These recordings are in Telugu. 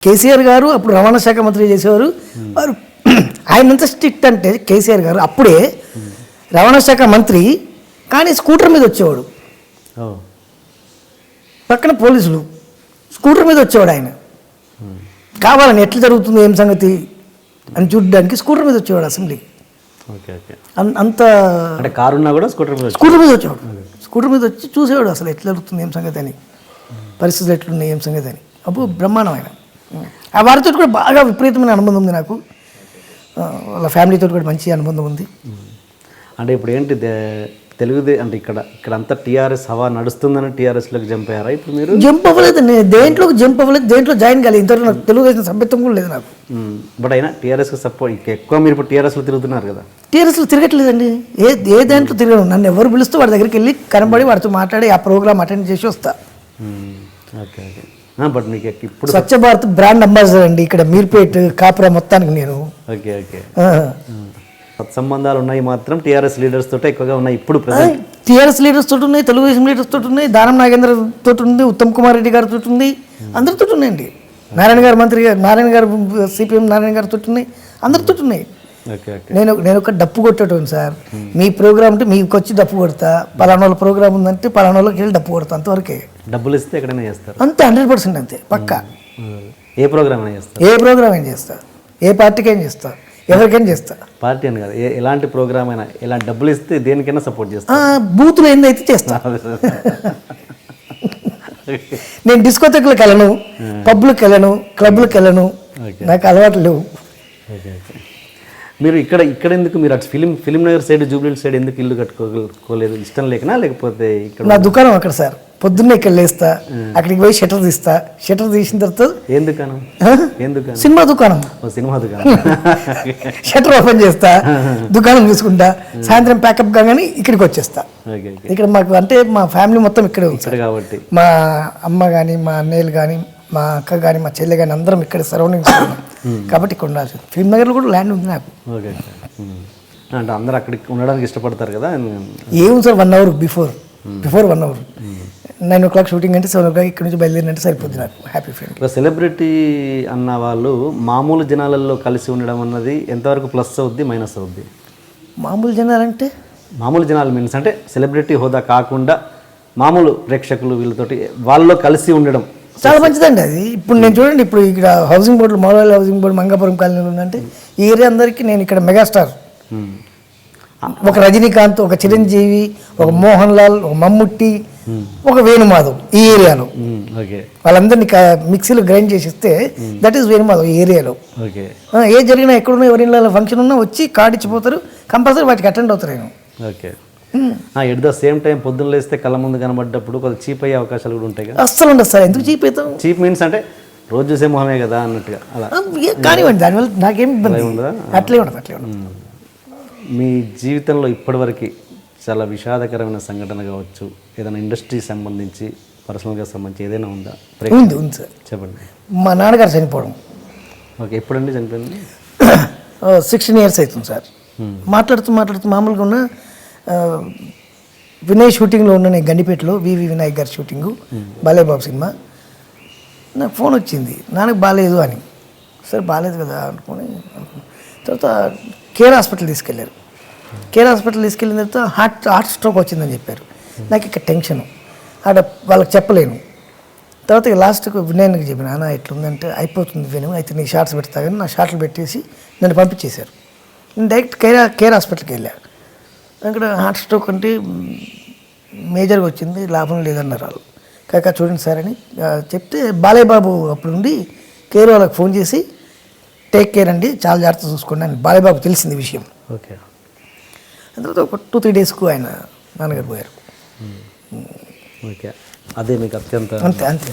కేసీఆర్ గారు అప్పుడు రవాణా శాఖ మంత్రి చేసేవారు. వారు ఆయన ఎంత స్ట్రిక్ట్ అంటే కేసీఆర్ గారు అప్పుడే రవాణా శాఖ మంత్రి, కానీ స్కూటర్ మీద వచ్చేవాడు, పక్కన పోలీసులు, స్కూటర్ మీద వచ్చేవాడు ఆయన. కావాలని ఎట్లా జరుగుతుంది ఏం సంగతి అని చూడడానికి స్కూటర్ మీద వచ్చేవాడు అసెంబ్లీకి. అంత కారు ఉన్నా కూడా స్కూటర్ మీద వచ్చేవాడు. స్కూటర్ మీద వచ్చి చూసేవాడు అసలు ఎట్లా జరుగుతుంది ఏం సంగతి అని, పరిస్థితులు ఎట్లున్నాయి ఏం సంగతి అని. అప్పుడు బ్రహ్మాండం ఆయన. ఆ వారితో కూడా బాగా విపరీతమైన అనుబంధం ఉంది నాకు. వాళ్ళ ఫ్యామిలీతో కూడా మంచి అనుబంధం ఉంది. అంటే ఇప్పుడు ఏంటి అంటే ఇక్కడ అంతా టీఆర్ఎస్ హవా నడుస్తుందని టీఆర్ఎస్లోకి జంప్ అయ్యారా ఇప్పుడు మీరు? జంప్ అవ్వలేదు, నేను దేంట్లోకి జంప్ అవ్వలేదు, దేంట్లో జాయిన్ కాలేదు. ఇంతవరకు నాకు తెలుగుదేశం సభ్యత్వం కూడా లేదు నాకు. బట్ అయినా టీఆర్ఎస్కి సపోర్ట్ ఎక్కువ మీరు ఇప్పుడు టీఆర్ఎస్లో తిరుగుతున్నారు కదా? టీఆర్ఎస్లో తిరగట్లేదండి, ఏ దాంట్లో తిరగను. నన్ను ఎవరు పిలుస్తూ వాడి దగ్గరికి వెళ్ళి కనబడి వాడితో మాట్లాడి ఆ ప్రోగ్రామ్ అటెండ్ చేసి వస్తా. Okay okay. బట్ మీకు ఇప్పుడు స్వచ్ఛ భారత్ బ్రాండ్ అంబాసిడర్ అండి ఇక్కడ మీర్పేట్ కాపురా మొత్తానికి నేను. Okay okay. సత్సంబంధాలు ఉన్నాయి మాత్రం టీఆర్ఎస్ లీడర్స్ తోటే ఎక్కువగా ఉన్నాయి ఇప్పుడు. టీఆర్ఎస్ లీడర్స్ తోటి ఉన్నాయి, తెలుగుదేశం లీడర్స్ తోటి ఉన్నాయి, దానం నాగేంద్ర తోటి ఉంది, ఉత్తమ్ కుమార్ రెడ్డి గారితో ఉంది, అందరితో ఉన్నాయండి. నారాయణ గారు మంత్రి గారు, నారాయణ గారు సిపిఎం నారాయణ గారితో ఉన్నాయి, అందరితో ఉన్నాయి. నేను ఒక డప్పు కొట్టేటోను సార్. మీ ప్రోగ్రామ్ అంటే మీకు వచ్చి డప్పు కొడతా, పలానా వాళ్ళ ప్రోగ్రామ్ ఉందంటే పలానా వాళ్ళకి వెళ్ళి డప్పు కొడతా, అంతవరకే. డబ్బులు ఇస్తే ఎక్కడైనా చేస్తారు అంతే, 100% అంతే, పక్కా. ఏ ప్రోగ్రామ్ అయినా చేస్తా, ఏ ప్రోగ్రామ్ ఏం చేస్తా, ఏ పార్టీకైనా చేస్తా, ఎవరికైనా చేస్తా. పార్టీ అని కాదు, ఎలాంటి ప్రోగ్రామ్ అయినా, ఎలాంటి డబ్బులు ఇస్తే దేనికైనా సపోర్ట్ చేస్తా. బూతులు ఏందైతే చేస్తా. నేను డిస్కోథెక్లకు వెళ్ళను, పబ్లకు వెళ్ళను, క్లబ్లకు వెళ్ళను, నాకు అలవాటు లేవు. మీరు ఇక్కడ ఎందుకు మీరు అటు film Nagar side Jubilee side ఎందుకు ఇల్లు కట్టుకోలేదు? ఇష్టం లేకనా లేకపోతే? ఇక్కడ నా దుకాణం అక్కడ సార్, పొద్దున్నే ఇక్కడ లేస్తా, అక్కడికి పోయి షటర్ తీస్తా, షటర్ తీసిన తర్వాత ఏం దుకాణం? సినిమా దుకాణం. సినిమా దుకాణం. షటర్ ఓపెన్ చేస్తా, దుకాణం చూసుకుంటా, సాయంత్రం ప్యాకప్ కాగానే ఇక్కడికి వచ్చేస్తా. ఇక్కడ మాకు అంటే మా ఫ్యామిలీ మొత్తం ఇక్కడే ఉంది కాబట్టి, మా అమ్మ కానీ, మా అన్నయ్యలు కానీ, మా అక్క కానీ, మా చెల్లె కానీ అందరం ఇక్కడ సరౌండింగ్స్ కాబట్టి ఇక్కడ ఉండాల్సి. ఫిల్మ్ నగర్లో కూడా ల్యాండ్ ఉంది నాకు. ఓకే. అంటే అందరూ అక్కడికి ఉండడానికి ఇష్టపడతారు కదా? ఏముంది sir, 1 hour before 1 hour 9 o'clock shooting అంటే 7 o'clock ఇక్కడ నుంచి బయలుదేరినంటే సరిపోద్ది నాకు. Happy feeling. సెలబ్రిటీ అన్న వాళ్ళు మామూలు జనాలలో కలిసి ఉండడం అన్నది ఎంతవరకు ప్లస్ అవుద్ది, మైనస్ అవుద్ది? మామూలు జనాలంటే మామూలు జనాలు మీన్స్ అంటే సెలబ్రిటీ హోదా కాకుండా మామూలు ప్రేక్షకులు వీళ్ళతోటి వాళ్ళలో కలిసి ఉండడం చాలా మంచిదండి అది. ఇప్పుడు నేను చూడండి, ఇప్పుడు ఇక్కడ housing board, Moula Ali housing board Mangapuram కాలనీలో ఉందంటే ఈ ఏరియా అందరికీ నేను ఇక్కడ మెగాస్టార్. ఒక రజనీకాంత్, ఒక చిరంజీవి, ఒక మోహన్ లాల్, ఒక మమ్ముట్టి, ఒక వేణుమాధవ్ ఈ ఏరియాలో. వాళ్ళందరినీ మిక్సీలో గ్రైండ్ చేసి ఇస్తే దట్ ఈస్ వేణుమాధవ్ ఈ ఏరియాలో. ఏ జరిగినా ఎక్కడున్నా ఎవరి ఫంక్షన్ ఉన్నా వచ్చి కార్డు ఇచ్చిపోతారు, కంపల్సరీ వాటికి అటెండ్ అవుతారు. నేను okay. At the same time పొద్దున్న లేస్తే కళ్ళ ముందు కనబడ్డప్పుడు కొంచెం చీప్ అయ్యే అవకాశాలు కూడా ఉంటాయి కదా? అస్సలు ఉండదు సార్. ఎందుకు చీప్ అవుతాం? చీప్ మీన్స్ అంటే రోజు చూసే మొహమే కదా అన్నట్టుగా అలా కానివ్వండి, దానివల్ల నాకేం ఇబ్బంది ఉండదా? అట్లే ఉండదు. మీ జీవితంలో ఇప్పటివరకు చాలా విషాదకరమైన సంఘటన కావచ్చు, ఏదైనా ఇండస్ట్రీకి సంబంధించి పర్సనల్గా సంబంధించి ఏదైనా ఉందా? ఉంది సార్. చెప్పండి. మా నాన్నగారు చనిపోవడం. ఓకే. ఎప్పుడండి చనిపోయింది? 16 years అవుతుంది సార్. మాట్లాడుతూ మామూలుగా ఉన్న వినయ్ షూటింగ్లో ఉన్న నేను గండిపేటలో వివి వినాయక్ గారి షూటింగు, బాలేబాబు సినిమా. నాకు ఫోన్ వచ్చింది, నాన్నకు బాగాలేదు అని. సరే బాగాలేదు కదా అనుకుని తర్వాత కేర్ హాస్పిటల్ తీసుకెళ్ళారు. కేర్ హాస్పిటల్ తీసుకెళ్ళిన తర్వాత హార్ట్ స్ట్రోక్ వచ్చిందని చెప్పారు. నాకు ఇక్కడ టెన్షను, వాళ్ళకి చెప్పలేను. తర్వాత లాస్ట్కి వినయన్కి చెప్పిన, నాన్న ఎట్లుందంటే అయిపోతుంది విను, అయితే నీ షార్ట్స్ పెడతా కానీ నా షార్ట్లు పెట్టేసి నన్ను పంపించేశారు. నేను డైరెక్ట్ కేర్ హాస్పిటల్కి వెళ్ళాను. అక్కడ హార్ట్ స్ట్రోక్ అంటే మేజర్గా వచ్చింది, లాభం లేదన్నారు వాళ్ళు. కాక చూడండి సార్ అని చెప్తే బాలయ్య బాబు అప్పుడు నుండి కేర్ వాళ్ళకి ఫోన్ చేసి టేక్ కేర్ అండి, చాలా జాగ్రత్త చూసుకోండి అని బాలయ్య బాబు తెలిసింది విషయం. ఓకే. తర్వాత ఒక 2-3 daysకు ఆయన నాన్నగారు పోయారు. ఓకే. అదే మీకు అత్యంత అంతే.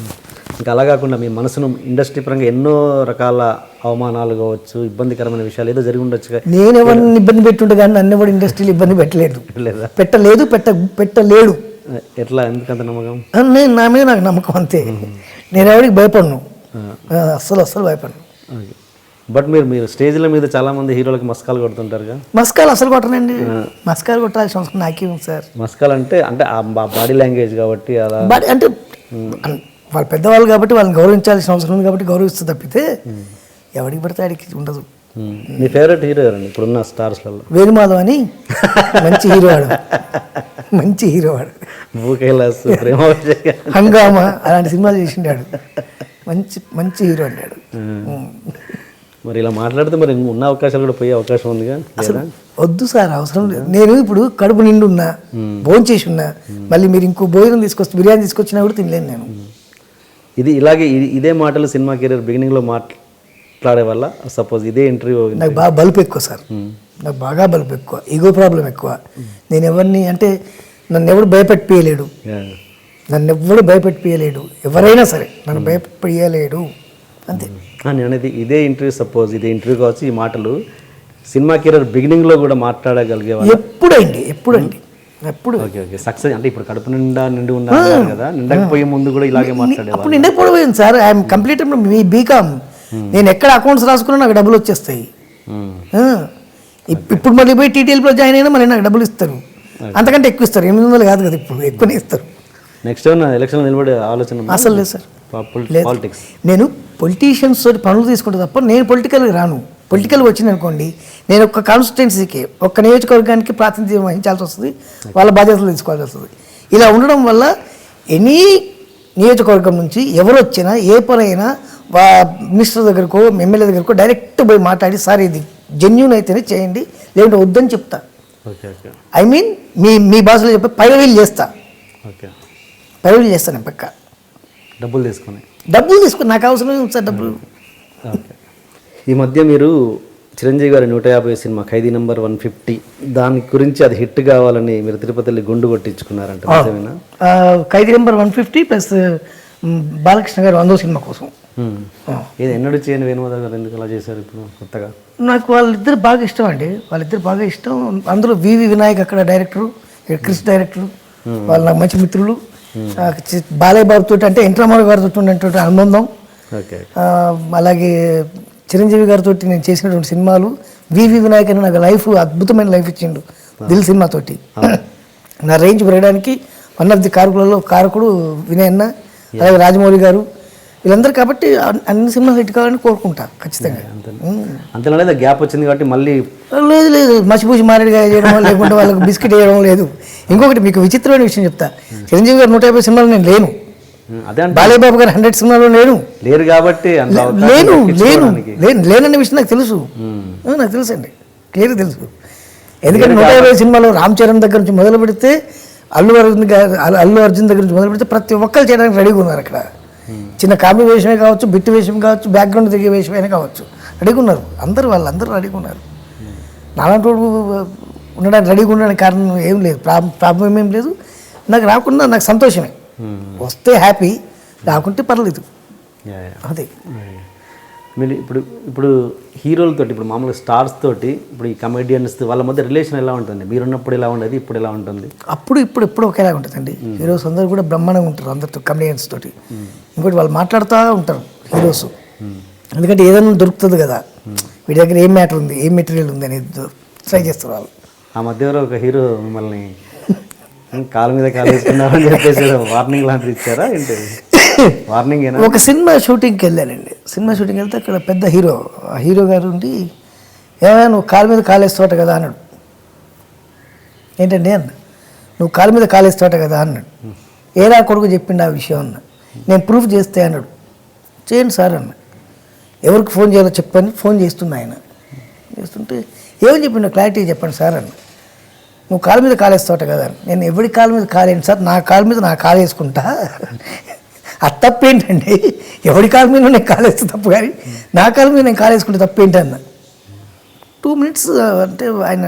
ఇంకా అలా కాకుండా మీ మనసును ఇండస్ట్రీ పరంగా ఎన్నో రకాల అవమానాలు కావచ్చు, ఇబ్బందికరమైన విషయాలు ఏదో జరిగి ఉండొచ్చు. నేను ఎవరిని ఇబ్బంది పెట్టుంటే కానీ నన్ను ఎవరు ఇండస్ట్రీలో ఇబ్బంది పెట్టలేడు. ఎట్లా? ఎందుకంత నమ్మకం? నా మీద నాకు నమ్మకం అంతే. నేను ఎవరికి భయపడను, అస్సలు భయపడను. బట్ మీరు స్టేజ్ల మీద చాలా మంది హీరోలకి మస్కాలు కొడుతుంటారుగా? మస్కాలు అసలు కొట్టనండి. మస్కాలు కొట్టాల్సిన అవసరం నాకేం సార్. మస్కాలు అంటే ఆ బాడీ లాంగ్వేజ్ కాబట్టి అలా అంటే వాళ్ళు పెద్దవాళ్ళు కాబట్టి వాళ్ళని గౌరవించాల్సిన అవసరం ఉంది కాబట్టి గౌరవిస్తూ తప్పితే ఎవడికి పడితే ఆడికి ఉండదు. మీ ఫేవరెట్ హీరో ఎవరండి ఇప్పుడున్న స్టార్స్లలో? వేణుమాధవ్ అని మంచి హీరో వాడు, మంచి హీరో వాడు. భూ కైలాస్, ప్రేమ విజయ్, హంగామా అలాంటి సినిమాలు చేసిండాడు. మంచి మంచి హీరో అన్నాడు. మరి ఇలా మాట్లాడితే మరి ఉన్న అవకాశాలు కూడా పోయే అవకాశం ఉందిగా. అసలు వద్దు సార్, అవసరం లేదు. నేను ఇప్పుడు కడుపు నిండు ఉన్నా, భోజనం చేసి ఉన్నా, మళ్ళీ మీరు ఇంకో భోజనం తీసుకొచ్చి బిర్యానీ తీసుకొచ్చినా కూడా తినలేను నేను. ఇది ఇలాగే ఇదే మాటలు సినిమా కెరీర్ బిగినింగ్లో మాట్లాడే వల్ల సపోజ్ ఇదే ఇంటర్వ్యూ నాకు బాగా బలుపు ఎక్కువ సార్, నాకు బాగా బలుపు ఎక్కువ, ఈగో ప్రాబ్లం ఎక్కువ. నేను ఎవరిని అంటే నన్ను ఎవడు భయపెట్టియలేడు, నన్ను ఎవడు భయపెట్టియలేడు, ఎవరైనా సరే నన్ను భయపెట్టియలేడు అంతే. నేను అనేది ఇదే ఇంటర్వ్యూ, సపోజ్ ఇదే ఇంటర్వ్యూ కావచ్చు, ఈ మాటలు సినిమా కెరీర్ బిగినింగ్లో కూడా మాట్లాడగలిగే ఎప్పుడండి ఎప్పుడు ఓకే ఓకే సక్సెస్ అంటే ఇప్పుడు కడుపు నిండి ఉన్నారు కదా, నిండకపోయే ముందు కూడా ఇలాగే మాట్లాడేవాళ్ళు. అప్పుడు నిండకపోయింది sir. I'm complete me BCom. నేను ఎక్కడ అకౌంట్స్ రాసుకున్నా నాకు డబ్బులు వచ్చేస్తాయి. ఇప్పుడు మళ్ళీ పోయి టీటీఎల్లో జాయిన్ అయినా మళ్ళీ నాకు డబ్బులు ఇస్తారు, అంతకంటే ఎక్కువ ఇస్తారు. 800 కాదు కదా, ఇప్పుడు ఎక్కువనే ఇస్తారు. నెక్స్ట్ ఎలక్షన్ నిలబడే ఆలోచన అసలు లేదు సార్. పాలిటిక్స్ నేను పొలిటీషియన్స్ తోటి పనులు తీసుకుంటే తప్ప నేను పొలిటికల్గా రాను. పొలిటికల్గా వచ్చింది అనుకోండి, నేను ఒక్క కాన్స్టిట్యున్సీకి, ఒక్క నియోజకవర్గానికి ప్రాతినిధ్యం వహించాల్సి వస్తుంది, వాళ్ళ బాధ్యతలు తీసుకోవాల్సి వస్తుంది. ఇలా ఉండడం వల్ల ఎనీ నియోజకవర్గం నుంచి ఎవరు వచ్చినా ఏ పనైనా మినిస్టర్ దగ్గరకో ఎమ్మెల్యే దగ్గరకో డైరెక్ట్ పోయి మాట్లాడి, సార్ ఇది జెన్యూన్ అయితేనే చేయండి, లేదంటే వద్దని చెప్తా. ఐ మీన్ మీ భాషలో చెప్పి పైరవీలు చేస్తా, పైరవీలు చేస్తాను నేను పక్క. డబ్బులు తీసుకుని నాకు అవసరం ఉంది సార్ డబ్బులు. ఈ మధ్య మీరు చిరంజీవి గారి 150 సినిమా ఖైదీ నంబర్ 150 దాని గురించి అది హిట్ కావాలని మీరు తిరుపతిలో గుండు కొట్టించుకున్నారంట, నిజమేనా? ఖైదీ నంబర్ 150 ప్లస్ బాలకృష్ణ గారు 100 సినిమా కోసం. ఇది ఎన్నడూ చేయని వేణుమాధవ్ గారు ఎందుకు అలా చేశారు ఇప్పుడు కొత్తగా? నాకు వాళ్ళిద్దరు బాగా ఇష్టం అండి, వాళ్ళిద్దరు బాగా ఇష్టం. అందులో వివి వినాయక్ అక్కడ డైరెక్టరు, ఇక్కడ క్రిష్ డైరెక్టరు, వాళ్ళు నాకు మంచి మిత్రులు. బాలయ్య బాబు తోటి అంటే ఎన్ రామారావు గారితో ఉన్నటువంటి అనుబంధం, అలాగే చిరంజీవి గారితో నేను చేసినటువంటి సినిమాలు. వివి వినాయక్ అని నాకు లైఫ్, అద్భుతమైన లైఫ్ ఇచ్చిండు దిల్ సినిమాతోటి. నా రేంజ్ పెరగడానికి వన్ ఆఫ్ ది కారకుడు వినయ్ అన్న, అలాగే రాజమౌళి గారు, వీళ్ళందరూ. కాబట్టి అన్ని సినిమాలు హిట్ కావాలని కోరుకుంటా ఖచ్చితంగా. అంతే గ్యాప్ వచ్చింది కాబట్టి మళ్ళీ లేదు మసిపూసి మారేడుగా చేయడం, లేకుంటే వాళ్ళకి బిస్కెట్ వేయడం లేదు. ఇంకొకటి మీకు విచిత్రమైన విషయం చెప్తా, చిరంజీవి గారు 150 సినిమాలు నేను లేను, బాలయ్య బాబు గారు 100 సినిమాలో లేరు కాబట్టి లేనన్న విషయం నాకు తెలుసు, నాకు తెలుసు అండి, క్లియర్ తెలుసు. ఎందుకంటే 150 సినిమాలో రామ్ చరణ్ దగ్గర నుంచి మొదలు పెడితే అల్లు అర్జున్ దగ్గర నుంచి మొదలు పెడితే ప్రతి ఒక్కరు చేయడానికి రెడీగా ఉన్నారు. అక్కడ చిన్న కామెడీ వేషమే కావచ్చు, బిట్టు వేషం కావచ్చు, బ్యాక్గ్రౌండ్ తిరిగే వేషమైనా కావచ్చు, రెడీగా ఉన్నారు. వాళ్ళందరూ రెడీగా ఉన్నారు. నాలాంటి ఉండడానికి రెడీగా ఉండడానికి కారణం ఏం లేదు, ప్రాబ్లం ఏం లేదు. నాకు రాకుండా నాకు సంతోషమే, వస్తే హ్యాపీ, రాకుంటే పర్లేదు. అదే మీరు ఇప్పుడు హీరోలతోటి, ఇప్పుడు మామూలుగా స్టార్స్ తోటి, ఇప్పుడు ఈ కమెడియన్స్ వాళ్ళ మధ్య రిలేషన్ ఎలా ఉంటుంది? మీరున్నప్పుడు ఎలా ఉండేది, ఇప్పుడు ఎలా ఉంటుంది? ఇప్పుడు ఒకేలా ఉంటుందండి. హీరోస్ అందరూ కూడా బ్రహ్మాండంగా ఉంటారు అందరితో, కమెడియన్స్ తోటి. ఇంకోటి వాళ్ళు మాట్లాడుతూ ఉంటారు హీరోస్, ఎందుకంటే ఏదైనా దొరుకుతుంది కదా, వీడి దగ్గర ఏం మ్యాటర్ ఉంది, ఏం మెటీరియల్ ఉంది అనేది ట్రై చేస్తారు వాళ్ళు. ఆ మధ్య ఒక హీరో మిమ్మల్ని కాలు మీద కాలు వేసుకున్నారని చెప్పేసి వార్నింగ్ లాంటిది ఇచ్చారా ఏంటి? వార్నింగ్ ఒక సినిమా షూటింగ్కి వెళ్ళానండి. సినిమా షూటింగ్ వెళ్తే అక్కడ పెద్ద హీరో గారు ఉండి, ఏమైనా నువ్వు కాలు మీద కాలేస్తావట కదా అన్నాడు. ఏంటండి అన్న, నువ్వు కాలు మీద కాలేస్తావట కదా అన్నాడు. ఏరా కొడుకు చెప్పిండు ఆ విషయం అన్న. నేను ప్రూఫ్ చేస్తే అన్నాడు. చేయండి సార్ అన్న. ఎవరికి ఫోన్ చేయాలో చెప్పని ఫోన్ చేస్తున్నా ఆయన. చేస్తుంటే ఏమని చెప్పిండు క్లారిటీ చెప్పండి సార్ అన్న. నువ్వు కాలు మీద కాలేస్తావట కదా. నేను ఎవరి కాలు మీద కాలేను సార్, నా కాలు మీద నా కాలు వేసుకుంటా. అది తప్పేంటండి, ఎవరి కాలు మీద నేను కాలేస్తే తప్పు, కానీ నా కాలు మీద నేను కాలేసుకుంటే తప్పేంటన్న. 2 minutes అంటే ఆయన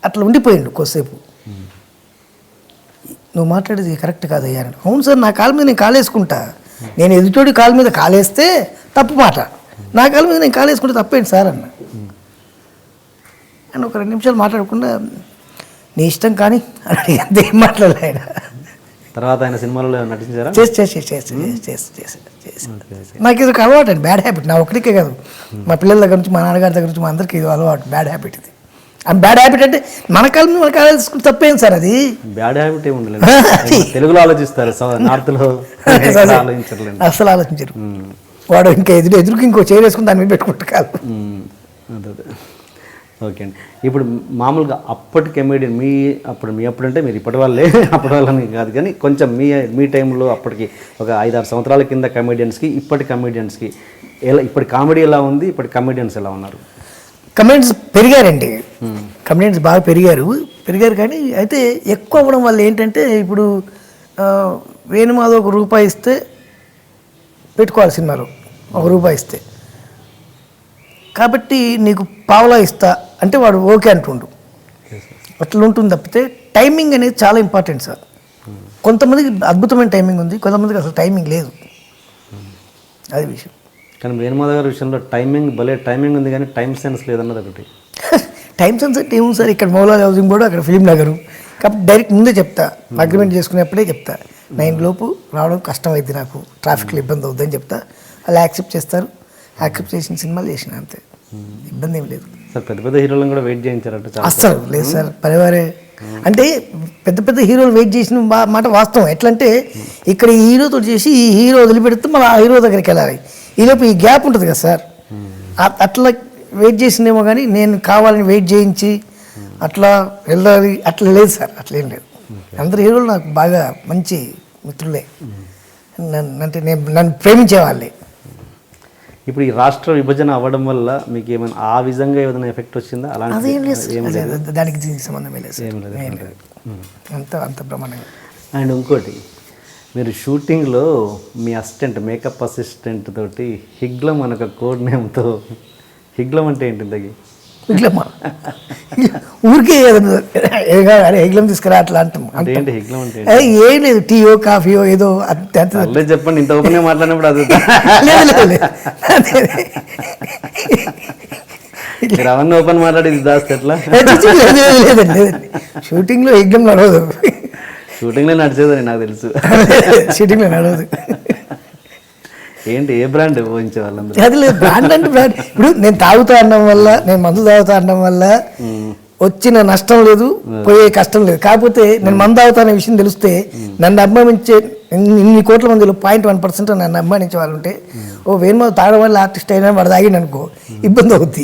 అట్లా ఉండిపోయిండు కొద్దిసేపు. నువ్వు మాట్లాడేది కరెక్ట్ కాదయ్యా అని. అవును సార్, నా కాలు మీద నేను కాలేసుకుంటా, నేను ఎదుటోడి కాలు మీద కాలేస్తే తప్పు మాట, నా కాలు మీద నేను కాలేసుకుంటే తప్పేంటి సార్ అన్న. అండ్ ఒక 2 నిమిషాలు మాట్లాడకుండా నీ ఇష్టం కానీ అని అంతే, ఏం మాట్లాడలే ఆయన. తర్వాత ఆయన సినిమాలో నటించారా? చేసి నాకు ఇది ఒక అలవాటు అండి, బ్యాడ్ హ్యాబిట్. నా ఒక్కడికే కాదు, మా పిల్లల దగ్గర నుంచి, మా నాన్నగారి దగ్గర నుంచి, మా అందరికీ ఇది అలవాటు, బ్యాడ్ హ్యాబిట్ ఇది. అండ్ బ్యాడ్ హ్యాబిట్ అంటే మన కాలం తీసుకుని తప్పేం సార్ అది. బ్యాడ్ హ్యాబిట్ ఏమి ఉండలేదు. తెలుగులో ఆలోచిస్తారు, నార్త్లో ఆలోచించట్లేదు, అసలు ఆలోచించరు. వాడు ఇంకా ఎదురుకి ఇంకో చైర్ వేసుకుని దాని మీద పెట్టుకుంటా కాదు. అదే ఓకే అండి. ఇప్పుడు మామూలుగా అప్పటి కమెడియన్ మీ అప్పుడంటే మీరు ఇప్పటి వాళ్ళే, అప్పటి వాళ్ళని కాదు కానీ కొంచెం మీ టైంలో అప్పటికి ఒక 5-6 సంవత్సరాల కింద కమెడియన్స్కి ఇప్పటి కమెడియన్స్కి ఇప్పటి కామెడీ ఎలా ఉంది, ఇప్పటి కమెడియన్స్ ఎలా ఉన్నారు? కమెడియన్స్ పెరిగారండి, కమెడియన్స్ బాగా పెరిగారు కానీ అయితే ఎక్కువ అవ్వడం వల్ల ఏంటంటే ఇప్పుడు వేణుమాధవ్ ₹1 ఇస్తే పెట్టుకోవాలి సినిమాలో, ₹1 ఇస్తే, కాబట్టి నీకు పావలా ఇస్తా అంటే వాడు ఓకే అంటుండు. అట్లా ఉంటుంది తప్పితే టైమింగ్ అనేది చాలా ఇంపార్టెంట్ సార్. కొంతమందికి అద్భుతమైన టైమింగ్ ఉంది, కొంతమందికి అసలు టైమింగ్ లేదు, అది విషయం. కానీ వేణుమాధవ్ గారి విషయంలో భలే టైమింగ్ ఉంది కానీ టైం సెన్స్ లేదన్నది ఒకటి. టైం సెన్స్ అంటే ఏముంది సార్, ఇక్కడ మౌలాలి హౌసింగ్ బోర్డు, అక్కడ ఫిలిం నగరు, కాబట్టి డైరెక్ట్ ముందే చెప్తా, అగ్రిమెంట్ చేసుకునేప్పుడే చెప్తా 9 లోపు రావడం కష్టం అయింది, నాకు ట్రాఫిక్లో ఇబ్బంది అవుతుందని చెప్తా. అలా యాక్సెప్ట్ చేస్తారు, యాక్సెప్ట్ చేసిన సినిమాలు చేసిన, అంతే, ఇబ్బంది ఏం లేదు సార్. పెద్ద హీరోలను కూడా వెయిట్ చేయించారంటే అస్సలు లేదు సార్. పరివారే అంటే పెద్ద హీరోలు వెయిట్ చేసిన మాట వాస్తవం. ఎట్లా అంటే ఇక్కడ ఈ హీరోతో చేసి ఈ హీరో వదిలిపెడితే మళ్ళీ ఆ హీరో దగ్గరికి వెళ్ళాలి, ఈలోపు ఈ గ్యాప్ ఉంటుంది కదా సార్. అట్లా వెయిట్ చేసిందేమో కానీ నేను కావాలని వెయిట్ చేయించి అట్లా వెళ్ళాలి అట్లా లేదు సార్, అట్లా ఏం లేదు. అందరు హీరోలు నాకు బాగా మంచి మిత్రులే, నన్ను ప్రేమించేవాళ్ళే. ఇప్పుడు ఈ రాష్ట్ర విభజన అవ్వడం వల్ల మీకు ఏమైనా ఆ విధంగా ఏదైనా ఎఫెక్ట్ వచ్చిందా? అదేం లేదు, దానికి దీనికి సంబంధమే లేదు, అంత బ్రహ్మాండంగా. అండ్ ఇంకోటి, మీరు షూటింగ్లో మీ మేకప్ అసిస్టెంట్ తోటి హిగ్లం అనే ఒక కోడ్ నేమ్తో, హిగ్లం అంటే ఏంటి ఇంతకీ? హిగ్లమ్మా ఊరికే అరే హిగ్లం తీసుకురా అట్లా అంటాం. ఏంటి హిగ్లం అంటే? ఏం లేదు, టీయో కాఫీయో ఏదో చెప్పండి, ఇంత ఓపెన్ మాట్లాడినప్పుడు అది మీరు అవన్నీ ఓపెన్ మాట్లాడేది దాస్తే ఎట్లా? లేదండి, షూటింగ్లో హిగ్లం నడవదు, షూటింగ్లో నడిచేదని నాకు తెలుసు, షూటింగ్లో నడవదు. ఏంటి ఏ బ్రాండ్ పోయించే వాళ్ళందరూ? అది లేదు, బ్రాండ్ అంటే బ్రాండ్. ఇప్పుడు నేను తాగుతా అనడం వల్ల, నేను మందు తాగుతా అనడం వల్ల వచ్చిన నష్టం లేదు, పోయే కష్టం లేదు. కాకపోతే నేను మందు తాగుతా అనే విషయం తెలిస్తే నన్ను అభిమానించే ఇన్ని కోట్ల మందిలో 0.1% నన్ను అభిమానించే వాళ్ళు ఉంటే, ఓ వేణుమాధవ్ తాగడం వల్ల ఆర్టిస్ట్ అయినా వాడు తాగిండు అనుకో, ఇబ్బంది అవుద్ది.